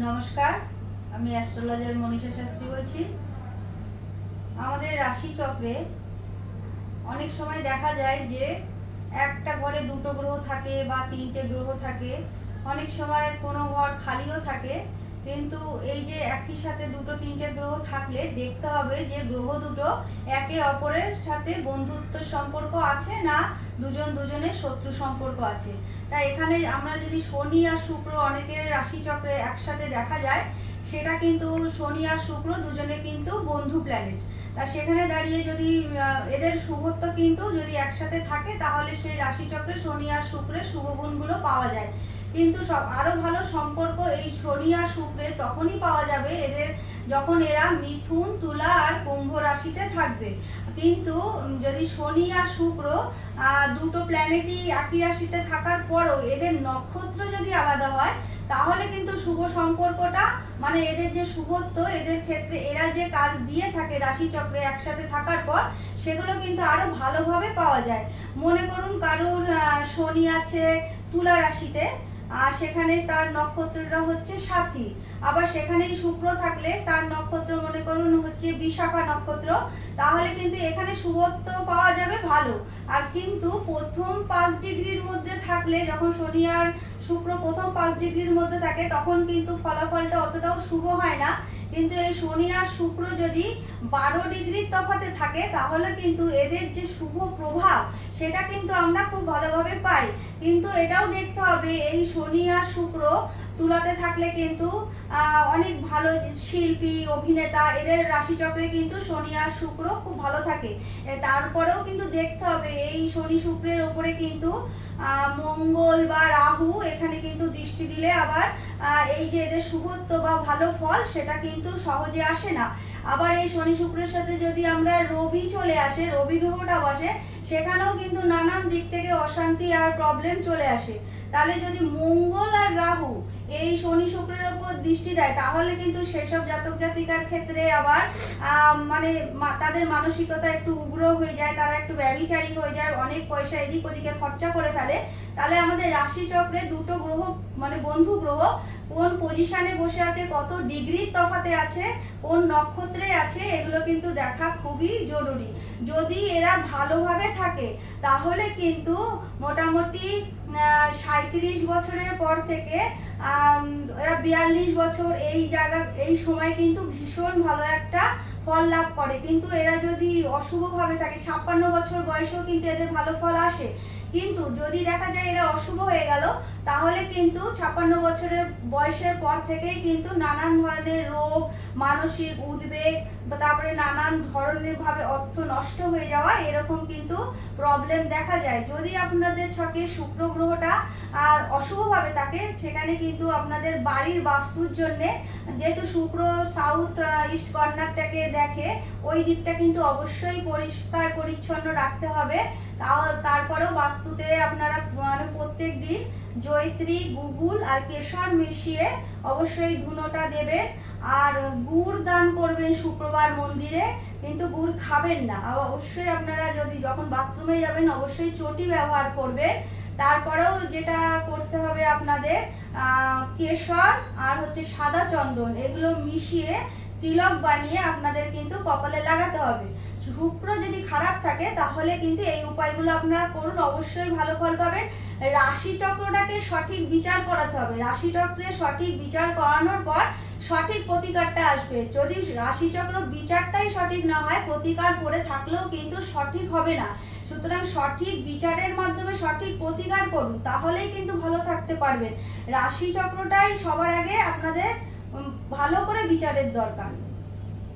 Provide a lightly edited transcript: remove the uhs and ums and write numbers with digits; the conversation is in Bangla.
নমস্কার, আমি অ্যাস্ট্রোলজার মনীষা শাস্ত্রী বলছি। আমাদের রাশি চক্রে অনেক সময় দেখা যায় যে একটা ঘরে দুটো গ্রহ থাকে বা তিনটে গ্রহ থাকে, অনেক সময় কোনো ঘর খালিও থাকে। কিন্তু এই যে একই সাথে দুটো তিনটে গ্রহ থাকলে দেখতে হবে যে গ্রহ দুটো একে অপরের সাথে বন্ধুত্ব সম্পর্ক আছে না দুজন দুজনের শত্রু সম্পর্ক আছে। তাই এখানে আমরা যদি শনি আর শুক্র অনেকের রাশিচক্রে একসাথে দেখা যায়, সেটা কিন্তু শনি আর শুক্র দুজনে কিন্তু বন্ধু প্ল্যানেট। তা সেখানে দাঁড়িয়ে যদি এদের শুভত্ব কিন্তু যদি একসাথে থাকে, তাহলে সেই রাশিচক্রে শনি আর শুক্রের শুভ গুণগুলো পাওয়া যায়। কিন্তু আরো ভালো সম্পর্ক এই শনি আর শুক্রের তখনই পাওয়া যাবে এদের যখন এরা মিথুন, তুলা আর কুম্ভ রাশিতে থাকবে। কিন্তু যদি শনি আর শুক্র দুটো প্ল্যানেটই একই রাশিতে থাকার পরও এদের নক্ষত্র যদি আলাদা হয়, তাহলে কিন্তু শুভ সম্পর্কটা মানে এদের যে শুভত্ব, এদের ক্ষেত্রে এরা যে কাজ দিয়ে থাকে রাশিচক্রে একসাথে থাকার পর, সেগুলো কিন্তু আরো ভালোভাবে পাওয়া যায়। মনে করুন কারোর শনি আছে তুলা রাশিতে, আর সেখানে তার নক্ষত্রটা হচ্ছে সাথী, আবার সেখানেই শুক্র থাকলে তার নক্ষত্র মনে করুন হচ্ছে বিশাখা নক্ষত্র, তাহলে কিন্তু এখানে শুভত্ব পাওয়া যাবে ভালো। আর কিন্তু প্রথম 5 ডিগ্রির মধ্যে থাকলে, যখন শনি আর শুক্র প্রথম 5 ডিগ্রির মধ্যে থাকে, তখন কিন্তু ফলাফলটা অতটাও শুভ হয় না। কিন্তু এই শনি আর শুক্র যদি 12 ডিগ্রির তফাতে থাকে, তাহলে কিন্তু এদের যে শুভ প্রভাব সেটা কিন্তু আমরা খুব ভালোভাবে পাই। কিন্তু এটাও দেখতে হবে এই শনি আর শুক্র তুলাতে থাকলে কিন্তু অনেক ভালো শিল্পী, অভিনেতা, এদের রাশিচক্রে কিন্তু শনি আর শুক্র খুব ভালো থাকে। তারপরেও কিন্তু দেখতে হবে এই শনি শুক্রের ওপরে কিন্তু মঙ্গল বা রাহু এখানে কিন্তু দৃষ্টি দিলে আবার এই যে এদের শুভত্ব বা ভালো ফল সেটা কিন্তু সহজে আসে না। আবার এই শনি শুক্রের সাথে যদি আমরা রবি চলে আসে, রবি গ্রহটা বসে, সেখানেও কিন্তু নানান দিক থেকে অশান্তি আর প্রবলেম চলে আসে। তাহলে যদি মঙ্গল আর রাহু এই শনি শুক্রের ওপর দৃষ্টি দেয়, তাহলে কিন্তু সেসব জাতক জাতিকার ক্ষেত্রে আবার মানে তাদের মানসিকতা একটু উগ্র হয়ে যায়, তারা একটু ব্যভিচারী হয়ে যায়, অনেক পয়সা এদিক ওদিকে খরচা করে ফেলে। তাহলে আমাদের রাশিচক্রে দুটো গ্রহ মানে বন্ধু গ্রহ কোন পজিশনে বসে আছে, কত ডিগ্রির তফাতে আছে, কোন নক্ষত্রে আছে, এগুলো কিন্তু দেখা খুবই জরুরি। যদি এরা ভালোভাবে থাকে, তাহলে কিন্তু মোটামুটি 37 বছরের পর থেকে এরা 42 বছর এই সময় কিন্তু ভীষণ ভালো একটা ফল লাভ করে। কিন্তু এরা যদি অশুভভাবে থাকে, 56 বছর বয়সেও কিন্তু এদের ভালো ফল আসে। কিন্তু যদি দেখা যায় এরা অশুভ হয়ে গেল, তাহলে কিন্তু 56 বছরের বয়সের পর থেকেই কিন্তু নানান ধরনের রোগ, মানসিক উদ্বেগ, তারপরে নানান ধরনের ভাবে অর্থ নষ্ট হয়ে যাওয়া, এরকম কিন্তু প্রবলেম দেখা যায়। যদি আপনাদের ছকে শুক্র গ্রহটা অশুভভাবে থাকে, সেখানে কিন্তু আপনাদের বাড়ির বাস্তুর জন্যে, যেহেতু শুক্র সাউথ ইস্ট কর্নারটাকে দেখে, ওই দিকটা কিন্তু অবশ্যই পরিষ্কার পরিচ্ছন্ন রাখতে হবে। তারপরেও বাস্তুতে আপনারা মানে প্রত্যেক দিন জয়িত্রী, গুগুল আর কেশর মিশিয়ে অবশ্যই ধুনোটা দেবেন। আর গুড় দান করবেন শুক্রবার মন্দিরে, কিন্তু গুড় খাবেন না। অবশ্যই আপনারা যখন বাথরুমে যাবেন অবশ্যই চটি ব্যবহার করবেন। তারপরেও যেটা করতে হবে আপনাদের, কেশর আর হচ্ছে সাদা চন্দন এগুলো মিশিয়ে তিলক বানিয়ে আপনাদের কিন্তু কপালে লাগাতে হবে। শুক্র যদি খারাপ থাকে, তাহলে কিন্তু এই উপায়গুলো আপনারা করুন, অবশ্যই ভালো ফল পাবেন। রাশিচক্রটাকে সঠিক বিচার করাতে হবে। রাশিচক্রে সঠিক বিচার করানোর পর সঠিক প্রতিকারটা আসবে। যদি রাশিচক্র বিচারটাই সঠিক না হয়, প্রতিকার করে থাকলেও কিন্তু সঠিক হবে না। সুতরাং সঠিক বিচারের মাধ্যমে সঠিক প্রতিকার করুন, তাহলেই কিন্তু ভালো থাকতে পারবেন। রাশিচক্রটাই সবার আগে আপনাদের ভালো করে বিচারের দরকার।